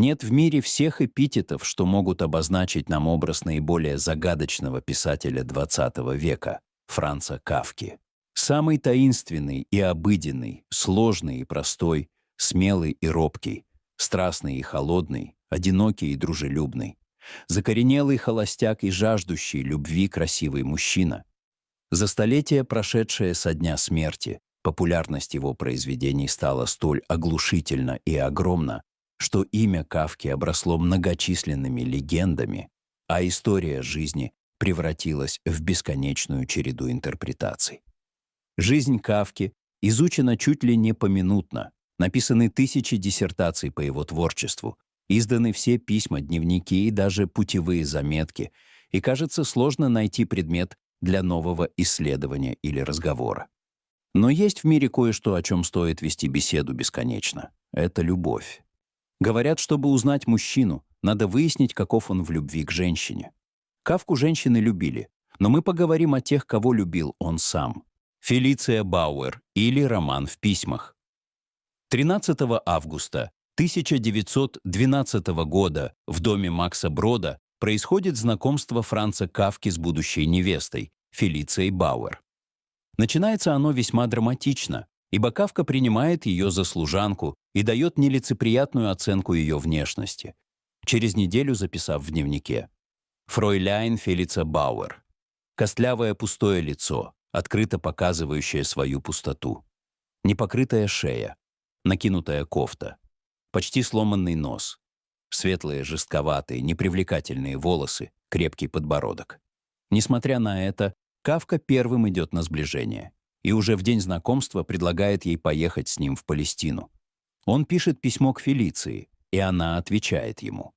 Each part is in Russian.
Нет в мире всех эпитетов, что могут обозначить нам образ наиболее загадочного писателя XX века — Франца Кафки. Самый таинственный и обыденный, сложный и простой, смелый и робкий, страстный и холодный, одинокий и дружелюбный, закоренелый холостяк и жаждущий любви красивый мужчина. За столетия, прошедшее со дня смерти, популярность его произведений стала столь оглушительна и огромна, что имя Кафки обросло многочисленными легендами, а история жизни превратилась в бесконечную череду интерпретаций. Жизнь Кафки изучена чуть ли не поминутно, написаны тысячи диссертаций по его творчеству, изданы все письма, дневники и даже путевые заметки, и, кажется, сложно найти предмет для нового исследования или разговора. Но есть в мире кое-что, о чем стоит вести беседу бесконечно. Это любовь. Говорят, чтобы узнать мужчину, надо выяснить, каков он в любви к женщине. Кафку женщины любили, но мы поговорим о тех, кого любил он сам. Фелиция Бауэр или «Роман в письмах». 13 августа 1912 года в доме Макса Брода происходит знакомство Франца Кафки с будущей невестой, Фелицией Бауэр. Начинается оно весьма драматично, ибо Кафка принимает ее за служанку и дает нелицеприятную оценку ее внешности, через неделю записав в дневнике: «Фройляйн Фелица Бауэр. Костлявое пустое лицо, открыто показывающее свою пустоту. Непокрытая шея, накинутая кофта, почти сломанный нос, светлые, жестковатые, непривлекательные волосы, крепкий подбородок». Несмотря на это, Кафка первым идет на сближение и уже в день знакомства предлагает ей поехать с ним в Палестину. Он пишет письмо к Фелиции, и она отвечает ему.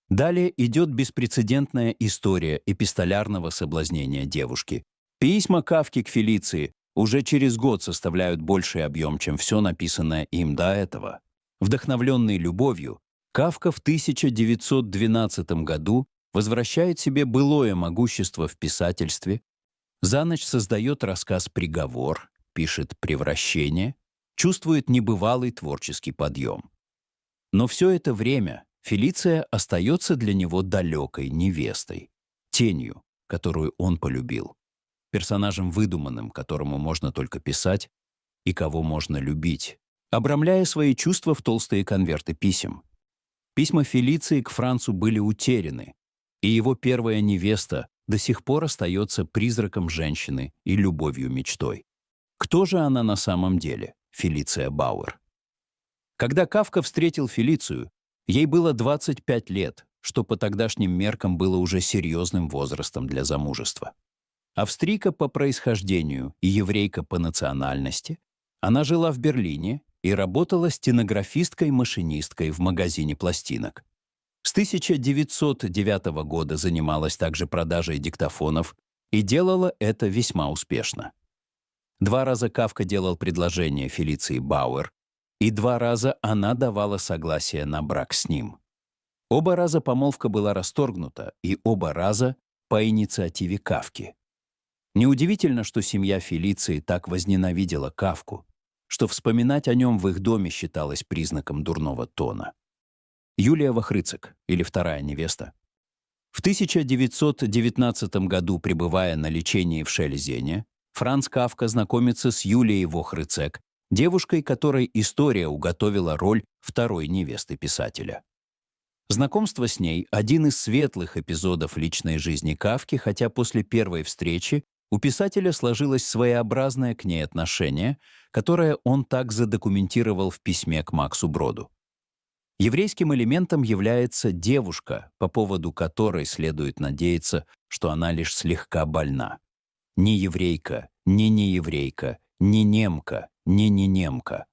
Далее идет беспрецедентная история эпистолярного соблазнения девушки. Письма Кафки к Фелиции уже через год составляют больший объем, чем все написанное им до этого. Вдохновленный любовью, Кафка в 1912 году возвращает себе былое могущество в писательстве, за ночь создает рассказ «Приговор», пишет «Превращение», чувствует небывалый творческий подъем. Но все это время Фелиция остается для него далекой невестой, тенью, которую он полюбил, персонажем выдуманным, которому можно только писать и кого можно любить, обрамляя свои чувства в толстые конверты писем. Письма Фелиции к Францу были утеряны, и его первая невеста до сих пор остается призраком женщины и любовью-мечтой. Кто же она на самом деле, Фелиция Бауэр? Когда Кафка встретил Фелицию, ей было 25 лет, что по тогдашним меркам было уже серьезным возрастом для замужества. Австрийка по происхождению и еврейка по национальности, она жила в Берлине и работала стенографисткой-машинисткой в магазине пластинок. С 1909 года занималась также продажей диктофонов и делала это весьма успешно. 2 раза Кафка делал предложение Фелиции Бауэр, и 2 раза она давала согласие на брак с ним. Оба раза помолвка была расторгнута, и оба раза по инициативе Кафки. Неудивительно, что семья Фелиции так возненавидела Кафку, что вспоминать о нем в их доме считалось признаком дурного тона. Юлия Вахрыцек, или вторая невеста. В 1919 году, пребывая на лечении в Шелезене, Франц Кафка знакомится с Юлией Вохрыцек, девушкой, которой история уготовила роль второй невесты писателя. Знакомство с ней — один из светлых эпизодов личной жизни Кафки, хотя после первой встречи у писателя сложилось своеобразное к ней отношение, которое он так задокументировал в письме к Максу Броду. Еврейским элементом является девушка, по поводу которой следует надеяться, что она лишь слегка больна. Ни еврейка, ни нееврейка, ни немка, ни не немка.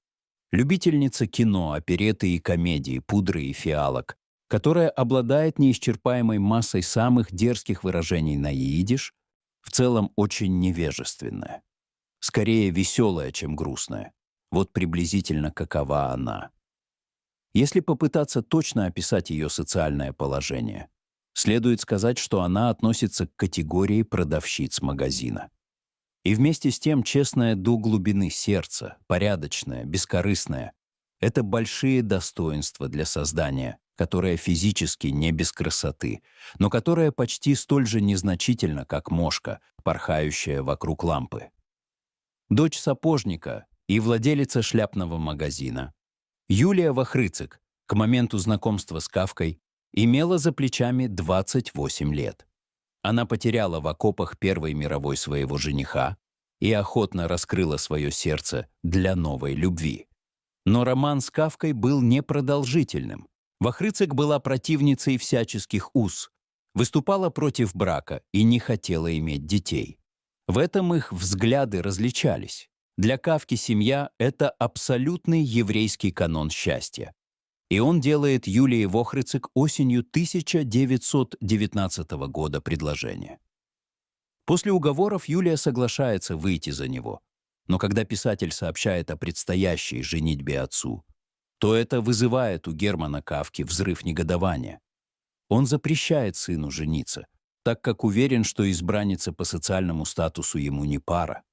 Любительница кино, опереты и комедии, пудры и фиалок, которая обладает неисчерпаемой массой самых дерзких выражений на идиш, в целом очень невежественная. Скорее веселая, чем грустная. Вот приблизительно какова она. Если попытаться точно описать ее социальное положение, следует сказать, что она относится к категории продавщиц магазина. И вместе с тем честная до глубины сердца, порядочная, бескорыстная, Это большие достоинства для создания, которое физически не без красоты, но которое почти столь же незначительно, как мошка, порхающая вокруг лампы. Дочь сапожника и владелица шляпного магазина, Юлия Вахрыцик к моменту знакомства с Кафкой имела за плечами 28 лет. Она потеряла в окопах Первой мировой своего жениха и охотно раскрыла свое сердце для новой любви. Но роман с Кафкой был непродолжительным. Вахрыцик была противницей всяческих уз, выступала против брака и не хотела иметь детей. В этом их взгляды различались. Для Кафки семья — это абсолютный еврейский канон счастья. И он делает Юлии Вахрыцик осенью 1919 года предложение. После уговоров Юлия соглашается выйти за него. Но когда писатель сообщает о предстоящей женитьбе отцу, то это вызывает у Германа Кафки взрыв негодования. Он запрещает сыну жениться, так как уверен, что избранница по социальному статусу ему не пара.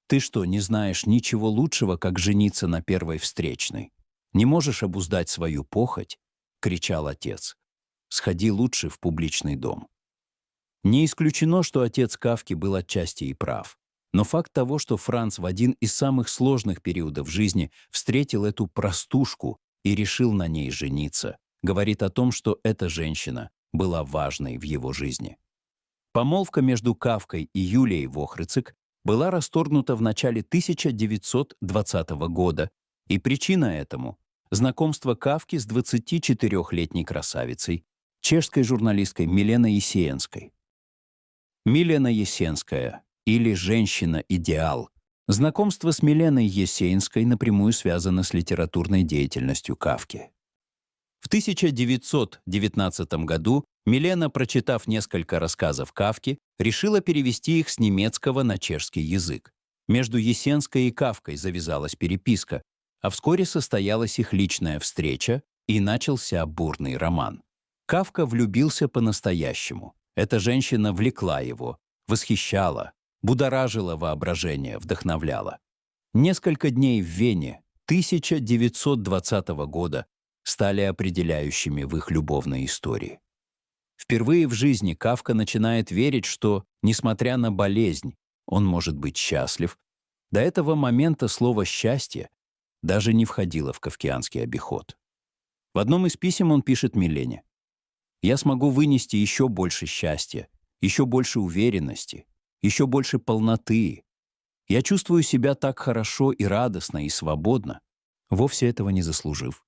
«Ты что, не знаешь ничего лучшего, как жениться на первой встречной? Не можешь обуздать свою похоть?» — кричал отец. «Сходи лучше в публичный дом». Не исключено, что отец Кафки был отчасти и прав. Но факт того, что Франц в один из самых сложных периодов жизни встретил эту простушку и решил на ней жениться, говорит о том, что эта женщина была важной в его жизни. Помолвка между Кафкой и Юлией Вахрыцик была расторгнута в начале 1920 года, и причина этому — знакомство Кафки с 24-летней красавицей, чешской журналисткой Миленой Есеенской. Милена Есенская, или «Женщина-идеал». Знакомство с Миленой Есеенской напрямую связано с литературной деятельностью Кафки. В 1919 году Милена, прочитав несколько рассказов Кафки, решила перевести их с немецкого на чешский язык. Между Есенской и Кафкой завязалась переписка, а вскоре состоялась их личная встреча и начался бурный роман. Кафка влюбился по-настоящему. Эта женщина влекла его, восхищала, будоражила воображение, вдохновляла. Несколько дней в Вене 1920 года стали определяющими в их любовной истории. Впервые в жизни Кафка начинает верить, что, несмотря на болезнь, он может быть счастлив. До этого момента слово «счастье» даже не входило в кафкианский обиход. В одном из писем он пишет Милене: «Я смогу вынести еще больше счастья, еще больше уверенности, еще больше полноты. Я чувствую себя так хорошо и радостно и свободно, вовсе этого не заслужив.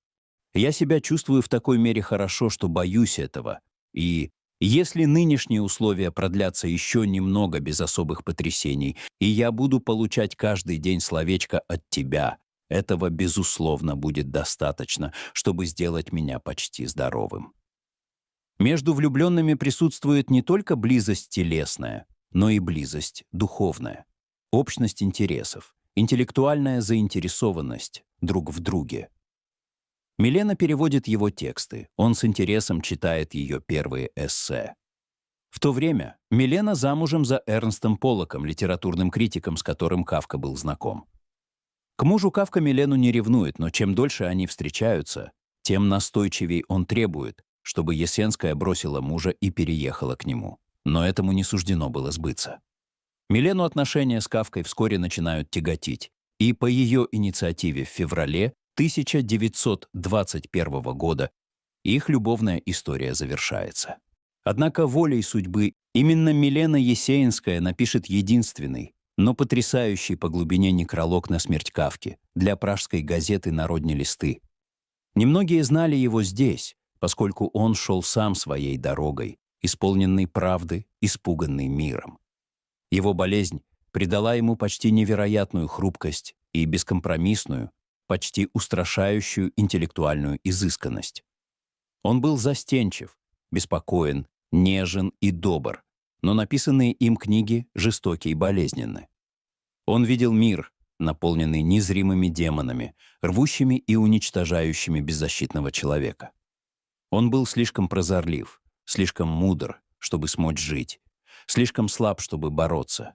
Я себя чувствую в такой мере хорошо, что боюсь этого. И если нынешние условия продлятся еще немного без особых потрясений, и я буду получать каждый день словечко от тебя, этого, безусловно, будет достаточно, чтобы сделать меня почти здоровым». Между влюбленными присутствует не только близость телесная, но и близость духовная, общность интересов, интеллектуальная заинтересованность друг в друге. Милена переводит его тексты, он с интересом читает ее первые эссе. В то время Милена замужем за Эрнстом Поллоком, литературным критиком, с которым Кафка был знаком. К мужу Кафка Милену не ревнует, но чем дольше они встречаются, тем настойчивей он требует, чтобы Есенская бросила мужа и переехала к нему. Но этому не суждено было сбыться. Милену отношения с Кафкой вскоре начинают тяготить, и по ее инициативе в феврале 1921 года их любовная история завершается. Однако волей судьбы именно Милена Есеенская напишет единственный, но потрясающий по глубине некролог на смерть Кафки для пражской газеты «Народні листы». Немногие знали его здесь, поскольку он шел сам своей дорогой, исполненный правды, испуганный миром. Его болезнь придала ему почти невероятную хрупкость и бескомпромиссную, почти устрашающую интеллектуальную изысканность. Он был застенчив, беспокоен, нежен и добр, но написанные им книги жестоки и болезненны. Он видел мир, наполненный незримыми демонами, рвущими и уничтожающими беззащитного человека. Он был слишком прозорлив, слишком мудр, чтобы смочь жить, слишком слаб, чтобы бороться.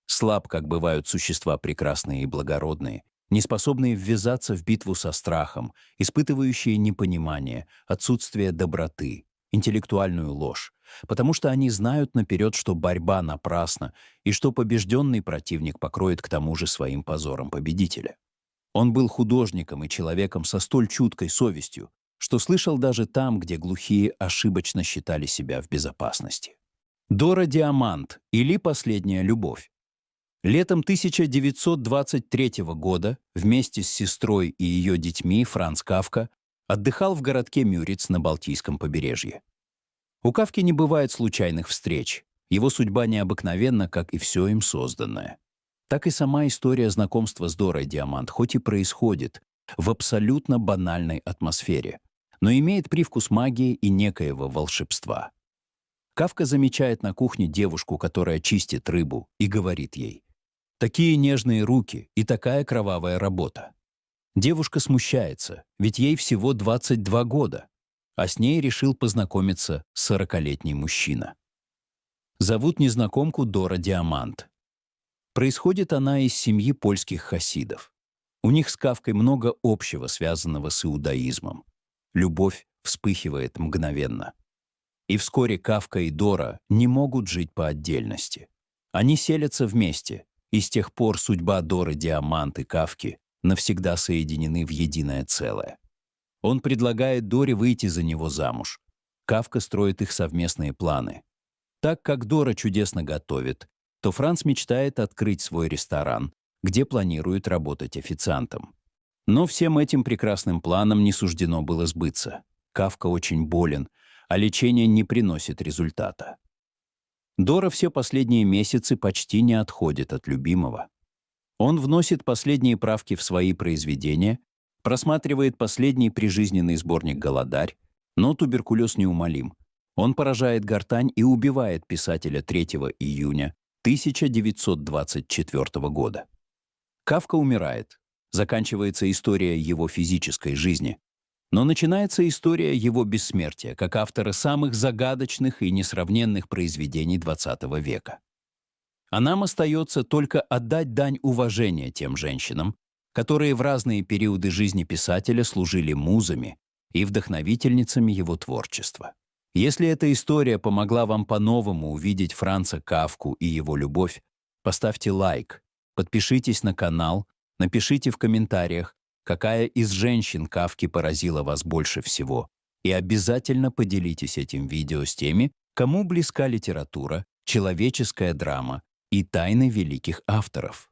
Слаб, как бывают существа прекрасные и благородные, неспособные ввязаться в битву со страхом, испытывающие непонимание, отсутствие доброты, интеллектуальную ложь, потому что они знают наперед, что борьба напрасна и что побежденный противник покроет к тому же своим позором победителя. Он был художником и человеком со столь чуткой совестью, что слышал даже там, где глухие ошибочно считали себя в безопасности. Дора Диамант или «Последняя любовь». Летом 1923 года вместе с сестрой и ее детьми Франц Кафка отдыхал в городке Мюриц на Балтийском побережье. У Кафки не бывает случайных встреч. Его судьба необыкновенна, как и все им созданное. Так и сама история знакомства с Дорой Диамант хоть и происходит в абсолютно банальной атмосфере, но имеет привкус магии и некоего волшебства. Кафка замечает на кухне девушку, которая чистит рыбу, и говорит ей: «Такие нежные руки и такая кровавая работа». Девушка смущается, ведь ей всего 22 года, а с ней решил познакомиться 40-летний мужчина. Зовут незнакомку Дора Диамант. Происходит она из семьи польских хасидов. У них с Кафкой много общего, связанного с иудаизмом. Любовь вспыхивает мгновенно. И вскоре Кафка и Дора не могут жить по отдельности. Они селятся вместе, и с тех пор судьба Доры Диамант и Кафки навсегда соединены в единое целое. Он предлагает Доре выйти за него замуж. Кафка строит их совместные планы. Так как Дора чудесно готовит, то Франц мечтает открыть свой ресторан, где планирует работать официантом. Но всем этим прекрасным планам не суждено было сбыться. Кафка очень болен, а лечение не приносит результата. Дора все последние месяцы почти не отходит от любимого. Он вносит последние правки в свои произведения, просматривает последний прижизненный сборник «Голодарь», но туберкулез неумолим. Он поражает гортань и убивает писателя 3 июня 1924 года. Кафка умирает. Заканчивается история его физической жизни. Но начинается история его бессмертия, как автора самых загадочных и несравненных произведений XX века. А нам остается только отдать дань уважения тем женщинам, которые в разные периоды жизни писателя служили музами и вдохновительницами его творчества. Если эта история помогла вам по-новому увидеть Франца Кафку и его любовь, поставьте лайк, подпишитесь на канал, напишите в комментариях, какая из женщин Кафки поразила вас больше всего, и обязательно поделитесь этим видео с теми, кому близка литература, человеческая драма и тайны великих авторов.